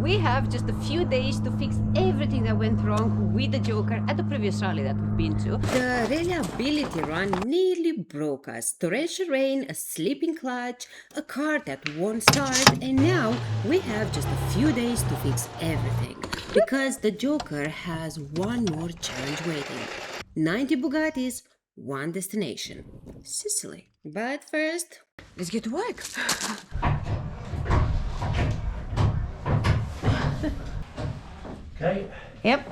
we have just a few days to fix everything that went wrong with the Joker at the previous rally that we've been to. The reliability run nearly broke us. Torrential rain, a sleeping clutch, a car that won't start, and now we have just a few days to fix everything. Because the Joker has one more challenge waiting. 90 Bugattis, one destination. Sicily. But first, let's get to work. Okay. Yep.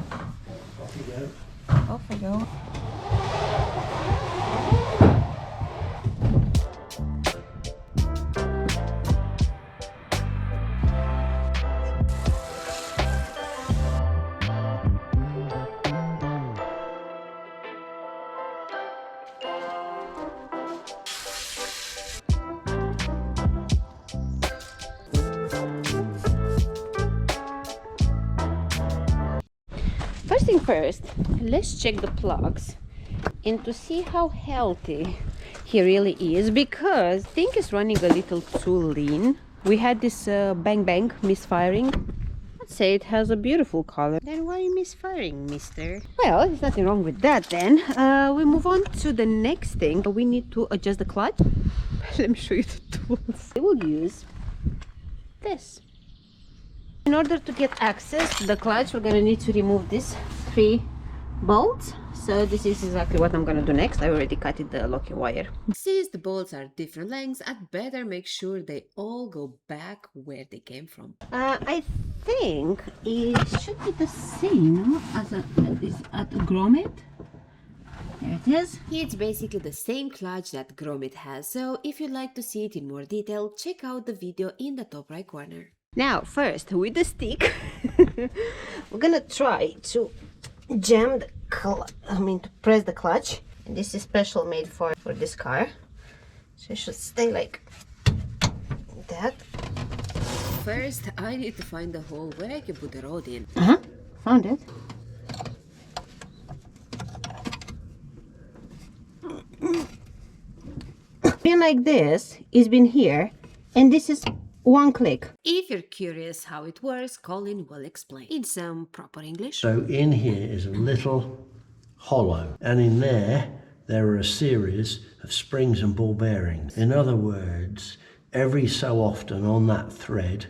Off you go. Off I go. First thing first, let's check the plugs and to see how healthy he really is, because I think it's running a little too lean. We had this bang bang misfiring. Let's say it has a beautiful color. Then why are you misfiring, mister? Well, there's nothing wrong with that then. We move on to the next thing. We need to adjust the clutch. Let me show you the tools. We will use this. In order to get access to the clutch, we're going to need to remove these 3 bolts. So this is exactly what I'm going to do next. I already cut the locking wire. Since the bolts are different lengths, I'd better make sure they all go back where they came from. I think it should be the same as at grommet. There it is. It's basically the same clutch that grommet has. So if you'd like to see it in more detail, check out the video in the top right corner. Now, first, with the stick, we're gonna try to jam the to press the clutch. And this is special made for this car. So it should stay like that. First, I need to find the hole where I can put the rod in. Found it. Been like this, it's been here, and this is one click. If you're curious how it works, Colin will explain in some proper English. So in here is a little hollow, and in there are a series of springs and ball bearings. In other words, every so often on that thread,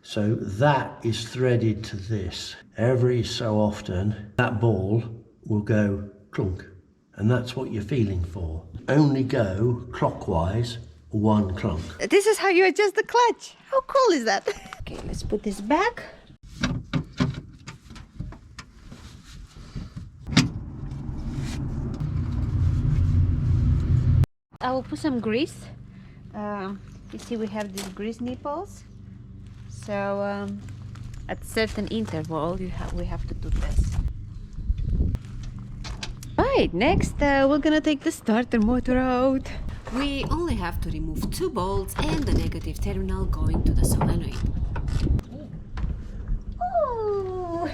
so that is threaded to this. Every so often that ball will go clunk, and that's what you're feeling for. Only go clockwise. One clunk. This is how you adjust the clutch. How cool is that? Okay, let's put this back. I will put some grease. You see we have these grease nipples. So at certain interval we have to do this. Right, next we're gonna take the starter motor out. We only have to remove 2 bolts and the negative terminal going to the solenoid. Oh,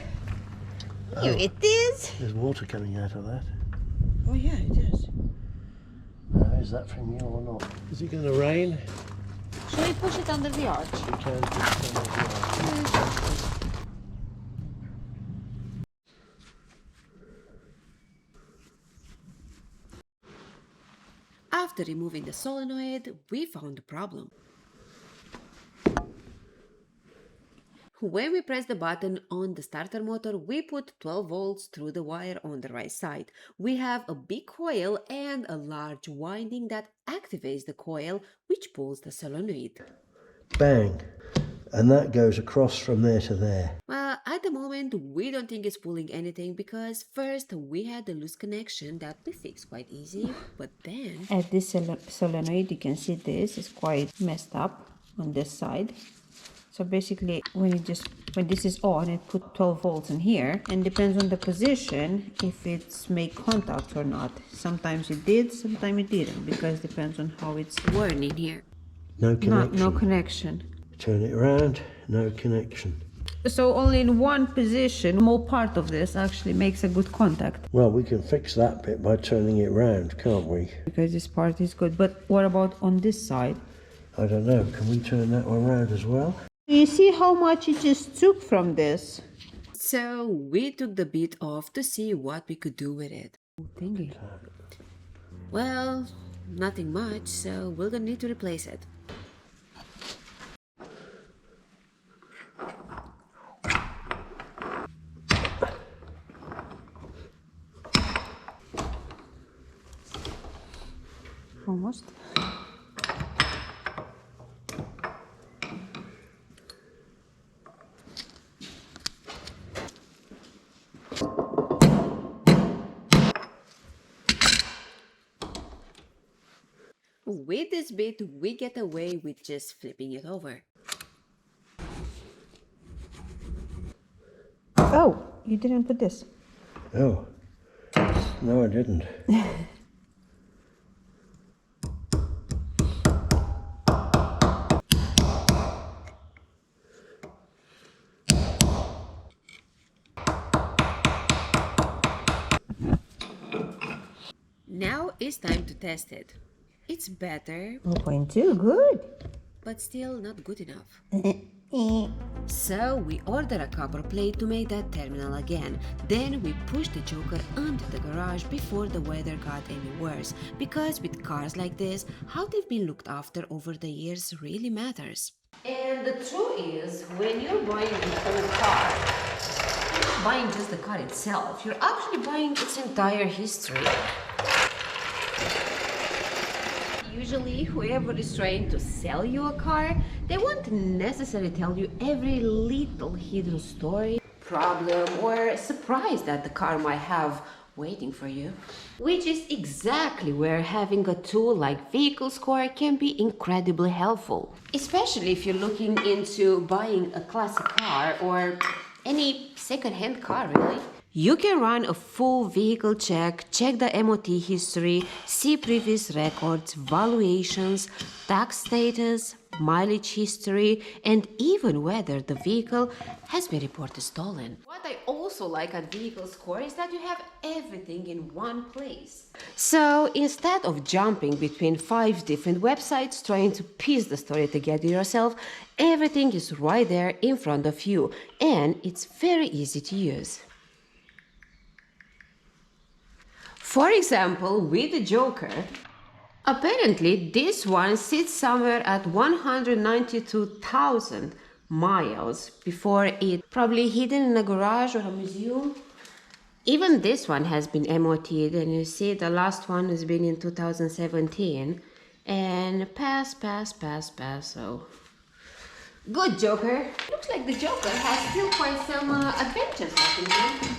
here it is. There's water coming out of that. Oh yeah, it is. Is that from you or not? Is it going to rain? Shall we push it under the arch? We can push it under the arch. After removing the solenoid, we found a problem. When we press the button on the starter motor, we put 12 volts through the wire on the right side. We have a big coil and a large winding that activates the coil, which pulls the solenoid. Bang! And that goes across from there to there. Well, at the moment, we don't think it's pulling anything because first we had a loose connection that we fixed quite easy, but then... At this solenoid, you can see this is quite messed up on this side. So basically, when this is on, it put 12 volts in here, and depends on the position if it's make contact or not. Sometimes it did, sometimes it didn't, because it depends on how it's worn in here. No connection. No connection. Turn it around, no connection. So only in one position, more part of this actually makes a good contact. Well, we can fix that bit by turning it round, can't we? Because this part is good. But what about on this side? I don't know. Can we turn that one round as well? You see how much it just took from this? So we took the bit off to see what we could do with it. Thingy. Well, nothing much, so we're gonna need to replace it. Almost. With this bit, we get away with just flipping it over. Oh, you didn't put this. Oh, no, I didn't. Now it's time to test it. It's better, 0.2, good. but still not good enough. So we order a copper plate to make that terminal again. Then we push the Joker onto the garage before the weather got any worse. Because with cars like this, how they've been looked after over the years really matters. And the truth is, when you're buying the whole car, you're not buying just the car itself, you're actually buying its entire history. Usually, whoever is trying to sell you a car, they won't necessarily tell you every little hidden story, problem, or surprise that the car might have waiting for you. Which is exactly where having a tool like VehicleScore can be incredibly helpful. Especially if you're looking into buying a classic car or any second-hand car, really. You can run a full vehicle check the MOT history, see previous records, valuations, tax status, mileage history, and even whether the vehicle has been reported stolen. What I also like at VehicleScore is that you have everything in one place. So instead of jumping between 5 different websites trying to piece the story together yourself, everything is right there in front of you, and it's very easy to use. For example, with the Joker, apparently this one sits somewhere at 192,000 miles before it probably hidden in a garage or a museum. Even this one has been MOT'd, and you see the last one has been in 2017 and pass, so good Joker. Looks like the Joker has still quite some adventures left in him.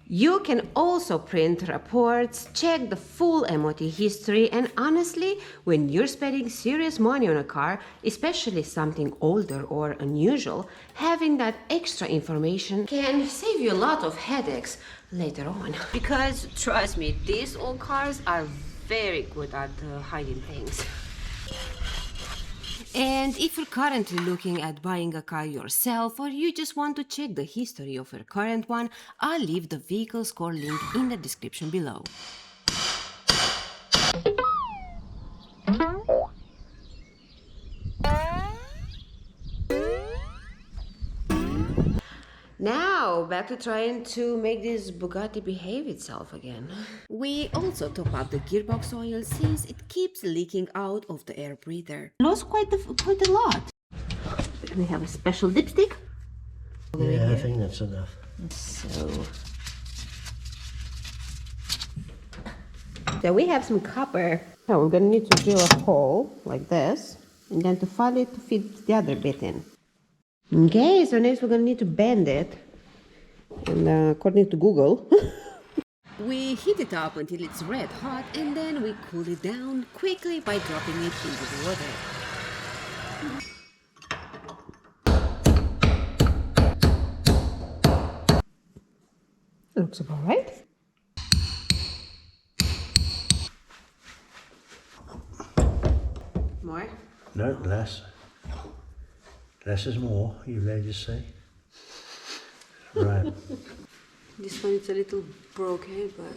You can also print reports, check the full MOT history, and honestly, when you're spending serious money on a car, especially something older or unusual, having that extra information can save you a lot of headaches later on. Because trust me, these old cars are very good at hiding things. And if you're currently looking at buying a car yourself, or you just want to check the history of your current one, I'll leave the VehicleScore link in the description below. Now, back to trying to make this Bugatti behave itself again. We also top up the gearbox oil since it keeps leaking out of the air breather. Lost quite a lot. We have a special dipstick. Yeah, I think that's enough. So we have some copper. Now we're gonna need to drill a hole like this, and then to file it to fit the other bit in. Okay, so next we're gonna need to bend it, and according to Google, we heat it up until it's red hot, and then we cool it down quickly by dropping it into the water. Looks about right. More? No, less. Less is more, you ready to say? Right. This one is a little broken, but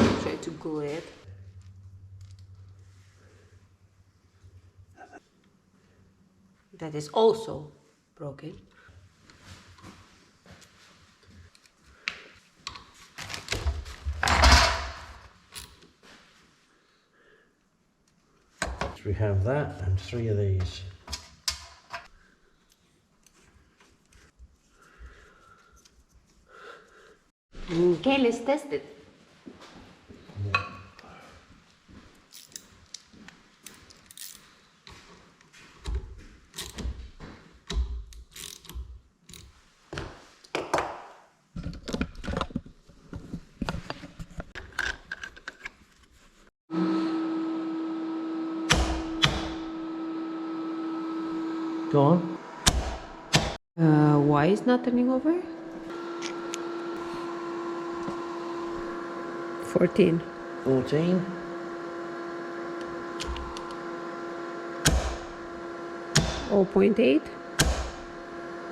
I'll try to glue it. that is also broken. We have that and 3 of these. Okay, let's test it. Go on. Why is not turning over? 14. 14. Oh, 0.8.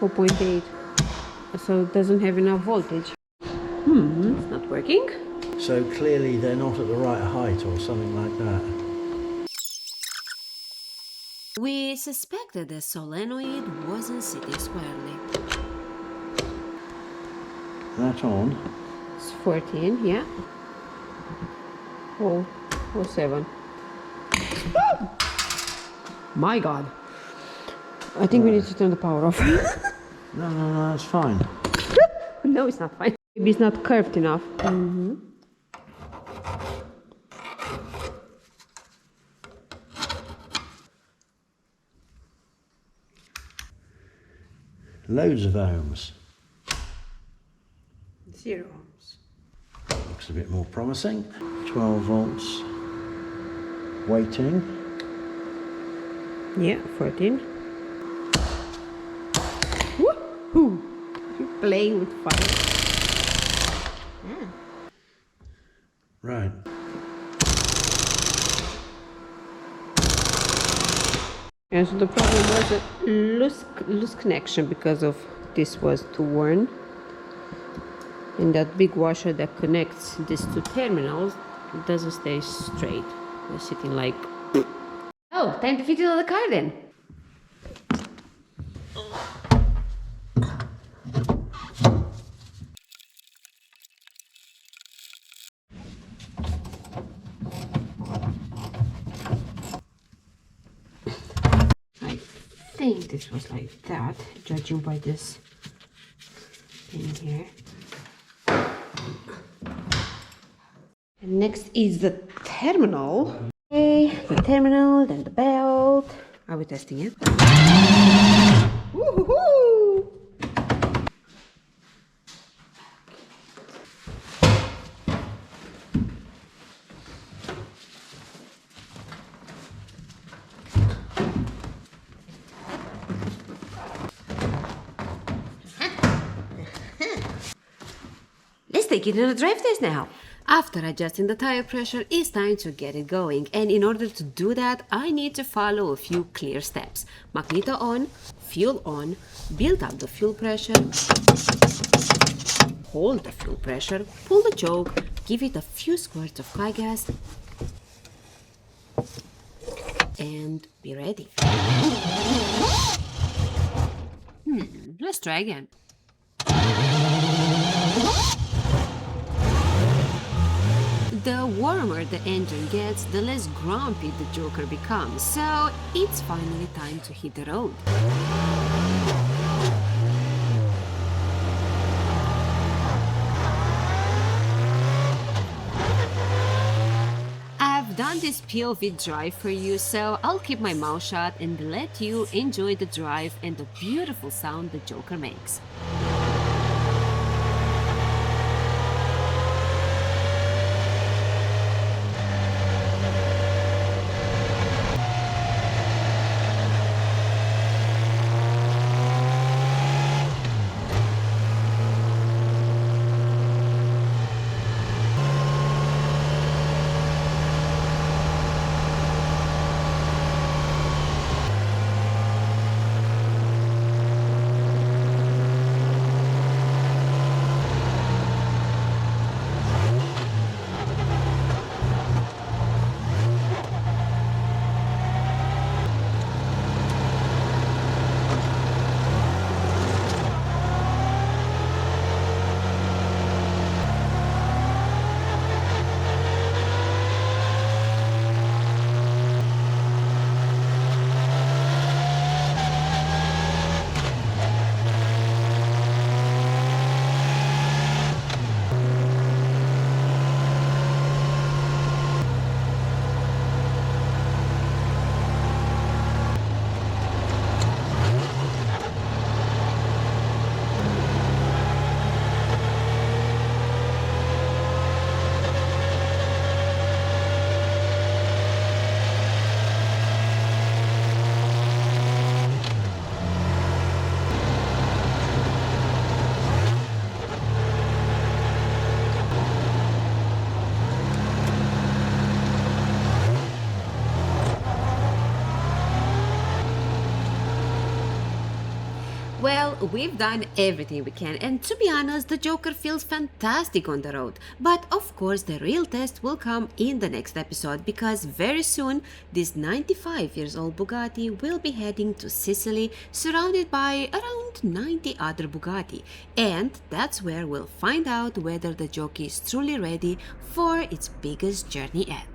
0.8. So it doesn't have enough voltage. It's not working. So clearly they're not at the right height or something like that. We suspected the solenoid wasn't sitting squarely. That on. It's 14, yeah. Oh, 07. My God. I think we need to turn the power off. No, that's fine. No, it's not fine. Maybe it's not curved enough. Loads of ohms. 0 ohms. Looks a bit more promising. 12 volts. Waiting. Yeah, 14. Woohoo! You're playing with fire. Right. And so the problem was a loose connection because of this was too worn. And that big washer that connects these 2 terminals doesn't stay straight. They're sitting like... Oh, time to fit it on the car then. I think this was like that, judging by this thing here. And next is the terminal. Okay, the terminal, then the belt. Are we testing it? Woohoo! Let's take it on a drive test now. After adjusting the tire pressure, it's time to get it going. And in order to do that, I need to follow a few clear steps. Magneto on, fuel on, build up the fuel pressure, hold the fuel pressure, pull the choke, give it a few squirts of car gas, and be ready. Let's try again. The warmer the engine gets, the less grumpy the Joker becomes, so it's finally time to hit the road. I've done this POV drive for you, so I'll keep my mouth shut and let you enjoy the drive and the beautiful sound the Joker makes. we've done everything we can, and to be honest, the Joker feels fantastic on the road. But of course, the real test will come in the next episode, because very soon this 95 years old Bugatti will be heading to Sicily, surrounded by around 90 other Bugatti. And that's where we'll find out whether the jockey is truly ready for its biggest journey yet.